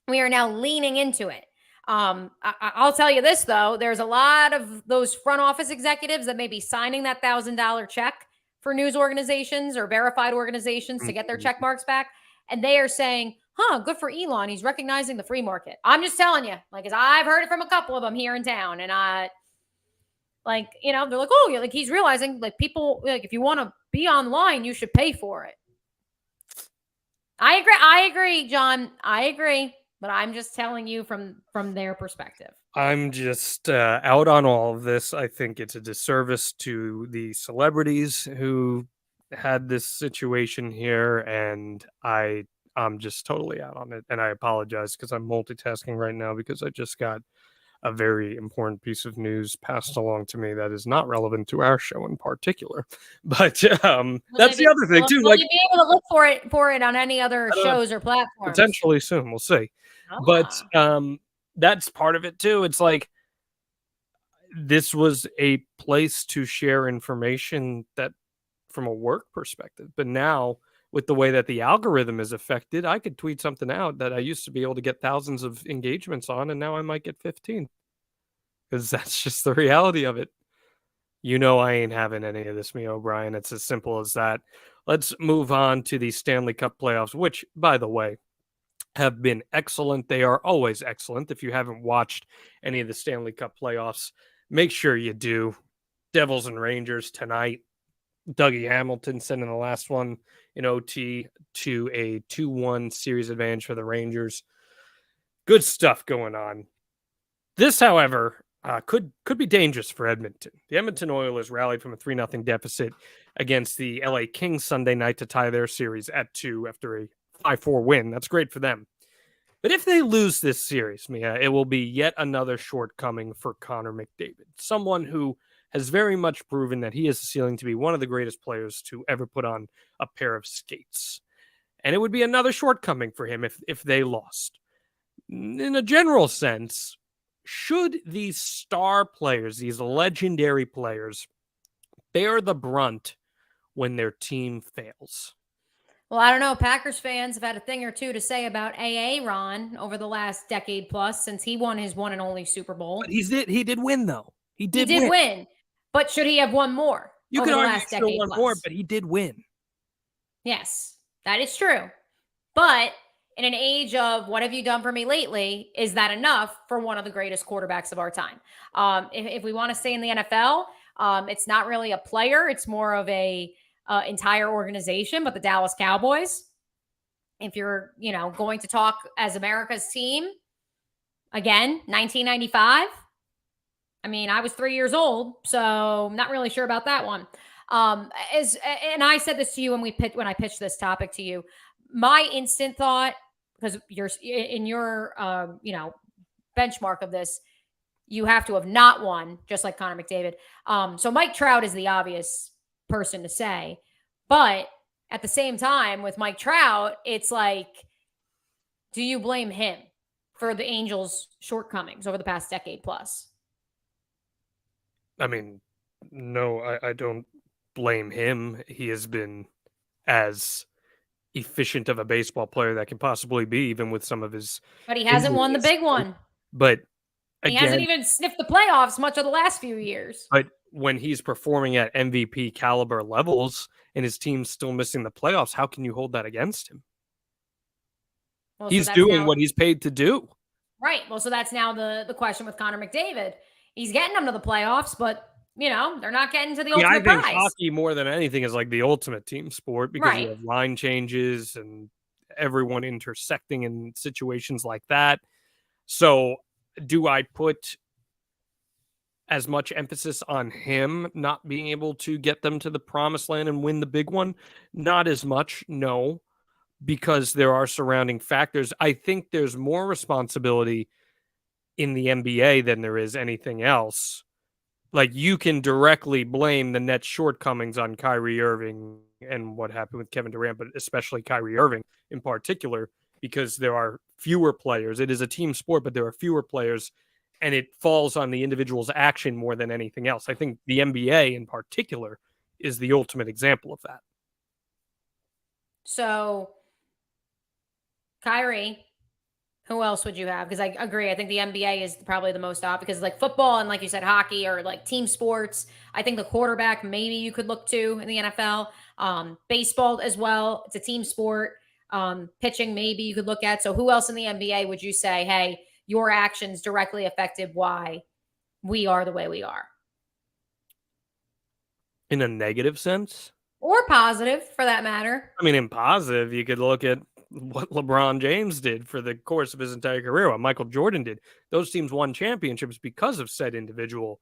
B: we are now leaning into it. I'll tell you this, though. There's a lot of those front office executives that may be signing that $1,000 check for news organizations or verified organizations to get their check marks back. And they are saying, good for Elon. He's recognizing the free market. I'm just telling you, like, as I've heard it from a couple of them here in town. And they're like, oh, yeah, like he's realizing like people, like if you want to be online, you should pay for it. I agree, John. I agree. But I'm just telling you from their perspective.
A: I'm just out on all of this. I think it's a disservice to the celebrities who had this situation here, and I'm just totally out on it. And I apologize because I'm multitasking right now because I just got a very important piece of news passed along to me that is not relevant to our show in particular. But that's the other thing too.
B: Will
A: Like,
B: you be able to look for it on any other shows or platforms?
A: Potentially soon, we'll see. But that's part of it too. It's like this was a place to share information that from a work perspective. But now with the way that the algorithm is affected, I could tweet something out that I used to be able to get thousands of engagements on, and now I might get 15. Because that's just the reality of it. You know I ain't having any of this, me O'Brien. It's as simple as that. Let's move on to the Stanley Cup playoffs, which, by the way, have been excellent. They are always excellent. If you haven't watched any of the Stanley Cup playoffs, make sure you do. Devils and Rangers tonight. Dougie Hamilton sending the last one in OT to a 2-1 series advantage for the Rangers. Good stuff going on. This, however, could be dangerous for Edmonton. The Edmonton Oilers rallied from a 3-0 deficit against the LA Kings Sunday night to tie their series at 2 after a 5-4 win. That's great for them. But if they lose this series, Mia, it will be yet another shortcoming for Connor McDavid, someone who has very much proven that he has the ceiling to be one of the greatest players to ever put on a pair of skates. And it would be another shortcoming for him if they lost. In a general sense, should these star players, these legendary players, bear the brunt when their team fails?
B: Well, I don't know. Packers fans have had a thing or two to say about Ron over the last decade plus since he won his one and only Super Bowl.
A: But he did win, though. He did
B: win. But should he have won more?
A: You could argue he should have won more, but he did win. Yes,
B: that is true. But in an age of what have you done for me lately, is that enough for one of the greatest quarterbacks of our time? If we want to stay in the NFL, it's not really a player. It's more of a entire organization, but the Dallas Cowboys. If you're, going to talk as America's team, again, 1995. I mean, I was 3 years old, so I'm not really sure about that one. And I said this to you when I pitched this topic to you. My instant thought, because you're in your benchmark of this, you have to have not won, just like Connor McDavid. So Mike Trout is the obvious person to say, but at the same time with Mike Trout, it's like, do you blame him for the Angels' shortcomings over the past decade plus?
A: I mean, no, I don't blame him. He has been as efficient of a baseball player that can possibly be, even with some of his.
B: But he hasn't won the big one.
A: But
B: again, he hasn't even sniffed the playoffs much of the last few years.
A: But when he's performing at MVP caliber levels and his team's still missing the playoffs, how can you hold that against him? Well, he's doing what he's paid to do.
B: Right. Well, so that's now the question with Connor McDavid. He's getting them to the playoffs, but they're not getting to the ultimate prize.
A: I think hockey more than anything is like the ultimate team sport because you have line changes and everyone intersecting in situations like that. So do I put as much emphasis on him not being able to get them to the promised land and win the big one? Not as much, no, because there are surrounding factors. I think there's more responsibility in the NBA than there is anything else. Like, you can directly blame the Nets' shortcomings on Kyrie Irving and what happened with Kevin Durant, but especially Kyrie Irving in particular, because there are fewer players. It is a team sport, but there are fewer players, and it falls on the individual's action more than anything else. I think the NBA in particular is the ultimate example of that.
B: So, Kyrie, who else would you have? Because I agree. I think the NBA is probably the most off because like football and like you said, hockey or like team sports. I think the quarterback maybe you could look to in the NFL. Baseball as well. It's a team sport. Pitching maybe you could look at. So who else in the NBA would you say, hey, your actions directly affected why we are the way we are?
A: In a negative sense?
B: Or positive, for that matter.
A: I mean, in positive, you could look at what LeBron James did for the course of his entire career, what Michael Jordan did. Those teams won championships because of said individual.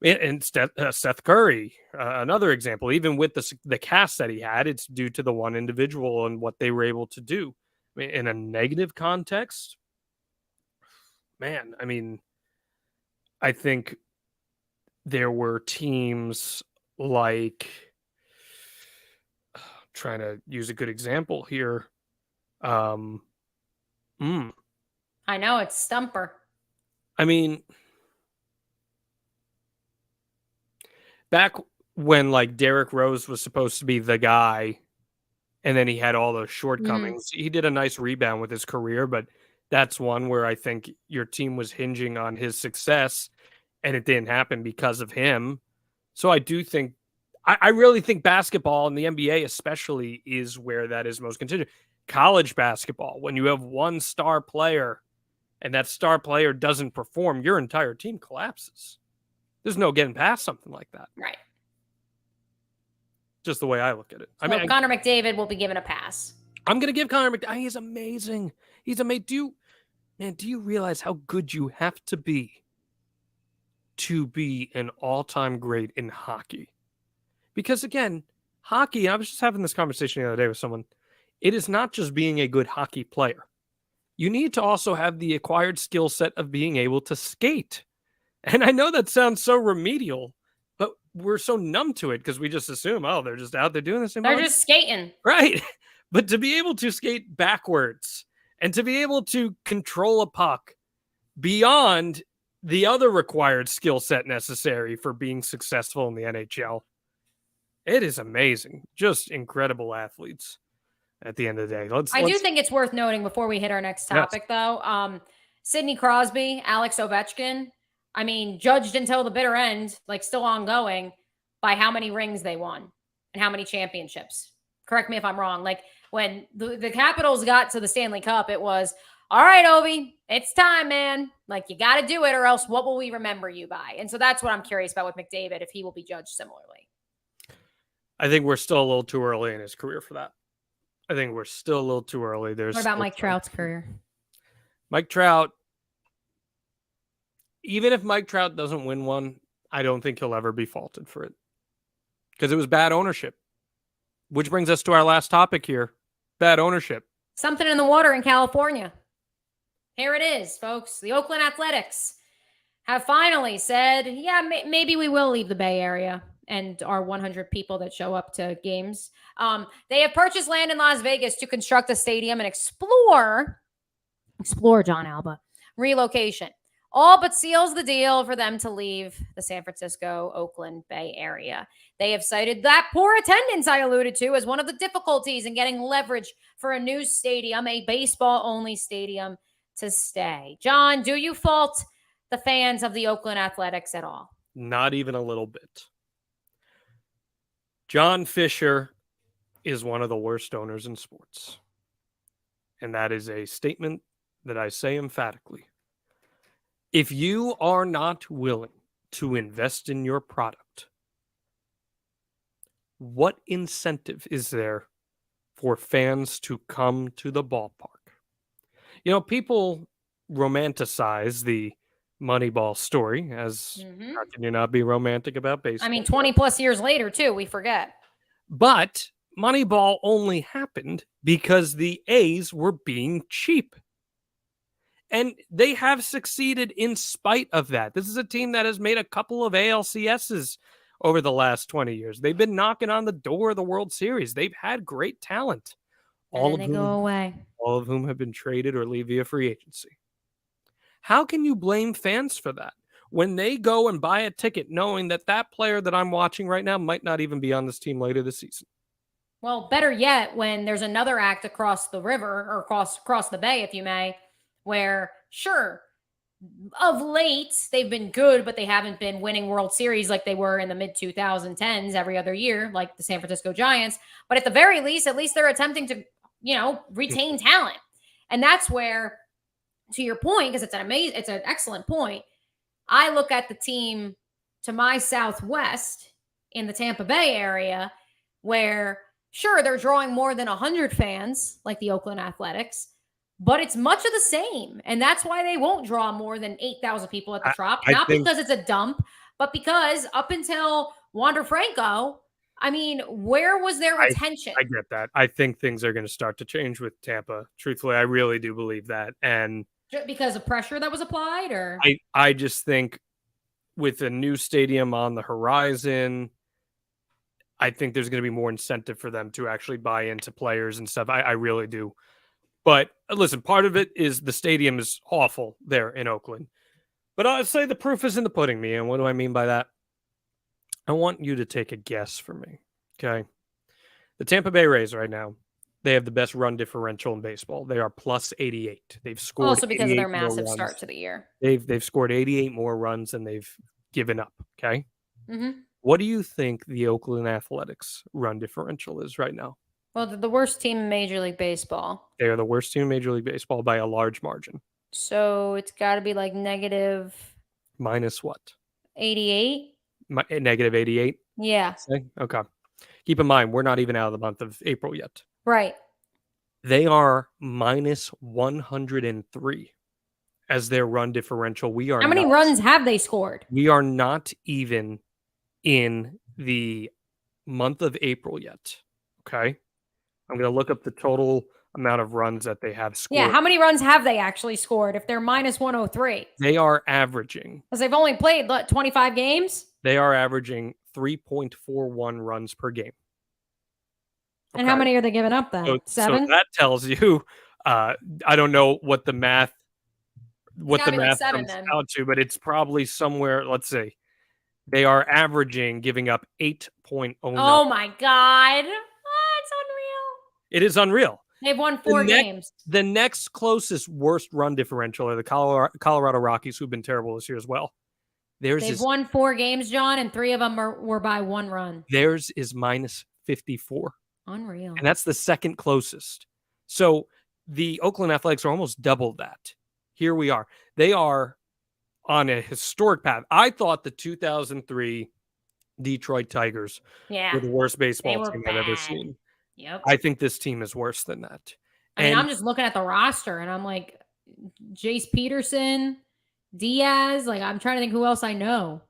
A: And Seth Curry, another example, even with the cast that he had, it's due to the one individual and what they were able to do. I mean, in a negative context, man, I mean, I think there were teams like, trying to use a good example here.
B: I know, it's Stumper.
A: I mean, back when like Derrick Rose was supposed to be the guy and then he had all those shortcomings, he did a nice rebound with his career, but that's one where I think your team was hinging on his success and it didn't happen because of him. So I do think, I really think basketball and the NBA especially is where that is most contingent. College basketball, when you have one star player and that star player doesn't perform, your entire team collapses. There's no getting past something like that.
B: Right.
A: Just the way I look at it.
B: So Connor McDavid will be given a pass.
A: I'm going to give Connor McDavid. He's amazing. He's amazing. Do you realize how good you have to be an all-time great in hockey? Because again, hockey, I was just having this conversation the other day with someone. It is not just being a good hockey player. You need to also have the acquired skill set of being able to skate. And I know that sounds so remedial, but we're so numb to it because we just assume, oh, they're just out there doing this.
B: They're just skating.
A: Right. But to be able to skate backwards and to be able to control a puck beyond the other required skill set necessary for being successful in the NHL, it is amazing. Just incredible athletes at the end of the day.
B: I do think it's worth noting before we hit our next topic, though. Sidney Crosby, Alex Ovechkin, I mean, judged until the bitter end, like still ongoing, by how many rings they won and how many championships. Correct me if I'm wrong. Like when the Capitals got to the Stanley Cup, it was, all right, Ovi, it's time, man. Like you got to do it or else what will we remember you by? And so that's what I'm curious about with McDavid, if he will be judged similarly.
A: I think we're still a little too early in his career for that. I think we're still a little too early. What
B: about Mike Trout's career?
A: Mike Trout, even if Mike Trout doesn't win one, I don't think he'll ever be faulted for it because it was bad ownership. Which brings us to our last topic here. Bad ownership.
B: Something in the water in California. Here it is, folks. The Oakland Athletics have finally said, yeah, maybe we will leave the Bay Area and our 100 people that show up to games. They have purchased land in Las Vegas to construct a stadium and explore John Alba relocation. All but seals the deal for them to leave the San Francisco, Oakland Bay Area. They have cited that poor attendance I alluded to as one of the difficulties in getting leverage for a new stadium, a baseball-only stadium, to stay. John, do you fault the fans of the Oakland Athletics at all?
A: Not even a little bit. John Fisher is one of the worst owners in sports. And that is a statement that I say emphatically. If you are not willing to invest in your product, what incentive is there for fans to come to the ballpark? You know, people romanticize the Moneyball story as how can you not be romantic about baseball?
B: I mean, 20 plus years later, too, we forget.
A: But Moneyball only happened because the A's were being cheap. And they have succeeded in spite of that. This is a team that has made a couple of ALCSs over the last 20 years. They've been knocking on the door of the World Series. They've had great talent.
B: All of
A: whom have been traded or leave via free agency. How can you blame fans for that when they go and buy a ticket knowing that that player that I'm watching right now might not even be on this team later this season?
B: Well, better yet, when there's another act across the river or across the bay, if you may, where, sure, of late, they've been good, but they haven't been winning World Series like they were in the mid-2010s every other year, like the San Francisco Giants. But at the very least, at least they're attempting to, retain talent. And that's where, to your point, because it's an excellent point, I look at the team to my southwest in the Tampa Bay area where Sure, they're drawing more than 100 fans, like the Oakland Athletics, but it's much of the same. And that's why they won't draw more than 8,000 people at the Trop.
A: I
B: Not
A: think
B: because it's a dump, but because up until Wander Franco, I mean, where was their retention?
A: I get that. I think things are going to start to change with Tampa. Truthfully, I really do believe that. And
B: Because of pressure that was applied, or
A: I just think with a new stadium on the horizon, I think there's going to be more incentive for them to actually buy into players and stuff. I really do. But listen, part of it is the stadium is awful there in Oakland. But I'd say the proof is in the pudding, Mia. And what do I mean by that? I want you to take a guess for me. Okay. The Tampa Bay Rays right now, they have the best run differential in baseball. They are plus 88. They've scored
B: also because of their
A: 88 more
B: massive
A: runs.
B: start to the year.
A: They've scored 88 more runs than they've given up. Okay.
B: Mm-hmm.
A: What do you think the Oakland Athletics run differential is right now?
B: Well, they're the worst team in Major League Baseball.
A: They are the worst team in Major League Baseball by a large margin.
B: So it's got to be like negative
A: minus what?
B: 88.
A: Negative 88.
B: Yeah.
A: Okay. Keep in mind, we're not even out of the month of April yet.
B: Right.
A: They are minus 103 as their run differential. We are.
B: How many runs have they scored?
A: We are not even in the month of April yet. Okay. I'm going to look up the total amount of runs that they have scored.
B: Yeah. How many runs have they actually scored if they're minus 103?
A: They are averaging.
B: Because they've only played 25 games?
A: They are averaging 3.41 runs per game.
B: Okay. And how many are they giving up then? 7?
A: So that tells you, I don't know what the math, comes out to, but it's probably somewhere, let's see. They are averaging giving up 8.09.
B: Oh my God. It's unreal.
A: It is unreal.
B: They've won 4 games.
A: The next closest worst run differential are the Colorado Rockies, who've been terrible this year as well.
B: They've won 4 games, John, and 3 of them were by 1 run.
A: Theirs is minus 54.
B: Unreal.
A: And that's the second closest. So the Oakland Athletics are almost double that. Here we are. They are on a historic path. I thought the 2003 Detroit Tigers were the worst baseball team I've ever seen.
B: Yep.
A: I think this team is worse than that.
B: I mean, I'm just looking at the roster and I'm like, Jace Peterson, Diaz. Like, I'm trying to think who else I know.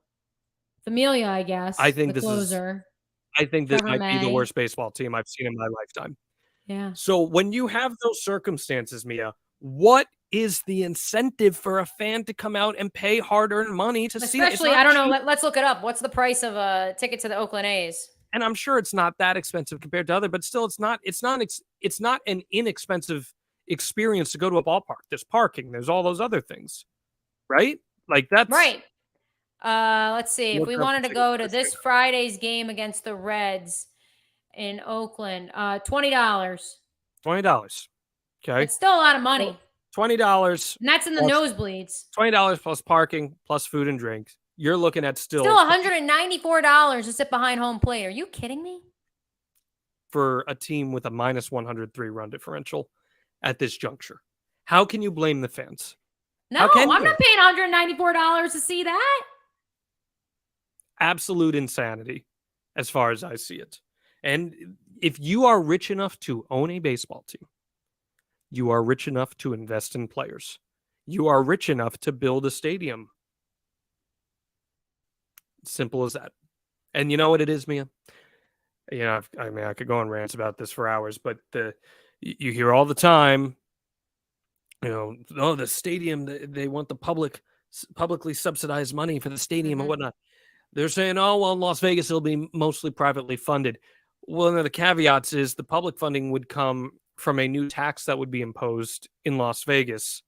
B: Familia, I guess.
A: I think
B: the closer.
A: I think this might be the worst baseball team I've seen in my lifetime.
B: Yeah.
A: So when you have those circumstances, Mia, what is the incentive for a fan to come out and pay hard-earned money to see it?
B: Especially, I don't know. Let's look it up. What's the price of a ticket to the Oakland A's?
A: And I'm sure it's not that expensive compared to other, but still, it's not an inexpensive experience to go to a ballpark. There's parking. There's all those other things, right? Like that's
B: right. Let's see. If we wanted to go to this Friday's game against the Reds in Oakland, $20.
A: $20. Okay.
B: It's still a lot of money.
A: $20.
B: And that's in the nosebleeds.
A: $20 plus parking, plus food and drinks. You're looking at still
B: $194 to sit behind home plate. Are you kidding me?
A: For a team with a minus 103 run differential at this juncture. How can you blame the fans?
B: No, I'm not paying $194 to see that.
A: Absolute insanity as far as I see it. And if you are rich enough to own a baseball team, you are rich enough to invest in players. You are rich enough to build a stadium. Simple as that. And you know what it is, Mia? You know, I mean, I could go on rants about this for hours, but you hear all the time, you know, oh, the stadium, they want the publicly subsidized money for the stadium and whatnot. They're saying, oh, well, in Las Vegas, it'll be mostly privately funded. Well, one of the caveats is the public funding would come from a new tax that would be imposed in Las Vegas,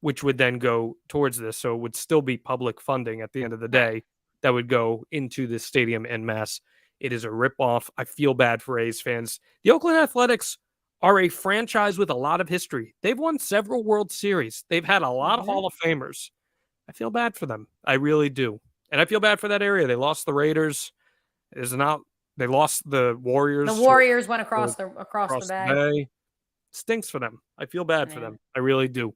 A: which would then go towards this. So it would still be public funding at the end of the day that would go into this stadium en masse. It is a ripoff. I feel bad for A's fans. The Oakland Athletics are a franchise with a lot of history. They've won several World Series. They've had a lot of Hall of Famers. I feel bad for them. I really do. And I feel bad for that area. They lost the Raiders. They lost the Warriors.
B: The Warriors went across the bay.
A: Stinks for them. I feel bad for them. I really do.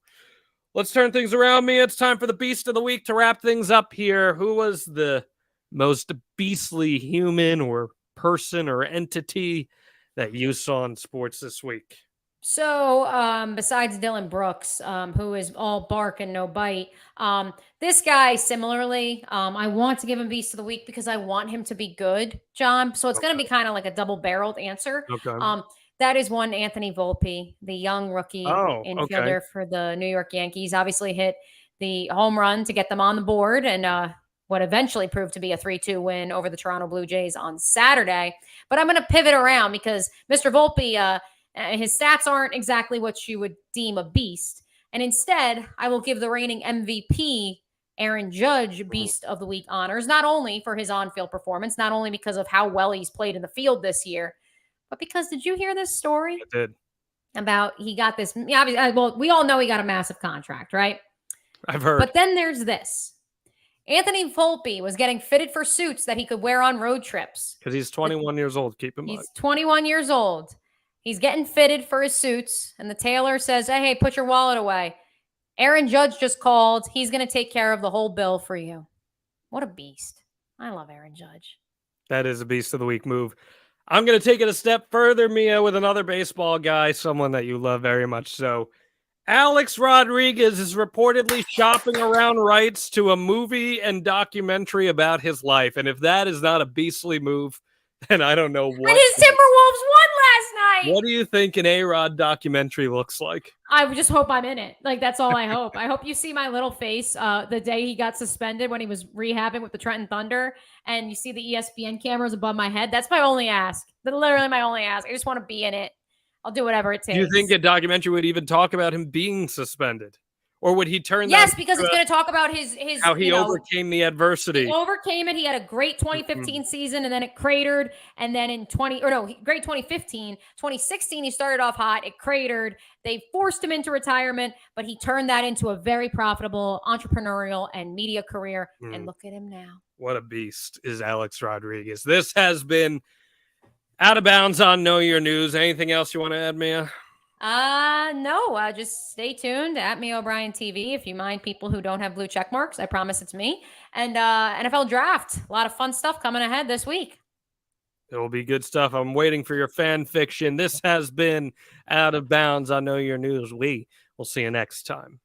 A: Let's turn things around, Mia. It's time for the Beast of the Week to wrap things up here. Who was the most beastly human or person or entity that you saw in sports this week?
B: So, besides Dillon Brooks, who is all bark and no bite, this guy similarly, I want to give him Beast of the Week because I want him to be good, John. So it's going to
A: Okay.
B: be kind of like a double-barreled answer.
A: Okay.
B: That is one Anthony Volpe, the young rookie
A: Oh, okay.
B: infielder for the New York Yankees, obviously hit the home run to get them on the board and what eventually proved to be a 3-2 win over the Toronto Blue Jays on Saturday. But I'm going to pivot around because Mr. Volpe, his stats aren't exactly what you would deem a beast. And instead, I will give the reigning MVP, Aaron Judge, Beast of the Week honors, not only for his on-field performance, not only because of how well he's played in the field this year, but because did you hear this story?
A: I did.
B: About he got this, well, we all know he got a massive contract, right?
A: I've heard.
B: But then there's this. Anthony Volpe was getting fitted for suits that he could wear on road trips.
A: Because he's 21 years old, keep in mind.
B: He's 21 years old. He's getting fitted for his suits, and the tailor says, hey, put your wallet away. Aaron Judge just called. He's going to take care of the whole bill for you. What a beast. I love Aaron Judge.
A: That is a Beast of the Week move. I'm going to take it a step further, Mia, with another baseball guy, someone that you love very much so. Alex Rodriguez is reportedly shopping around rights to a movie and documentary about his life. And if that is not a beastly move, then I don't know what.
B: And his Timberwolves won last night.
A: What do you think an A-Rod documentary looks like?
B: I just hope I'm in it. Like, that's all I hope. I hope you see my little face the day he got suspended when he was rehabbing with the Trenton Thunder, and you see the ESPN cameras above my head. That's my only ask. That's literally my only ask. I just want to be in it. I'll do whatever it takes.
A: Do you think a documentary would even talk about him being suspended? Or would he turn
B: Yes,
A: that
B: because it's going to talk about his
A: how he overcame the adversity.
B: He overcame it. He had a great 2015 season, and then it cratered. And then in great 2015, 2016, he started off hot. It cratered. They forced him into retirement, but he turned that into a very profitable entrepreneurial and media career. And look at him now.
A: What a beast is Alex Rodriguez. This has been Out of Bounds on Know Your News. Anything else you want to add, Mia?
B: No, just stay tuned at Me O'Brien TV if you mind people who don't have blue check marks. I promise it's me. And NFL Draft. A lot of fun stuff coming ahead this week.
A: It will be good stuff. I'm waiting for your fan fiction. This has been Out of Bounds on Know Your News. We will see you next time.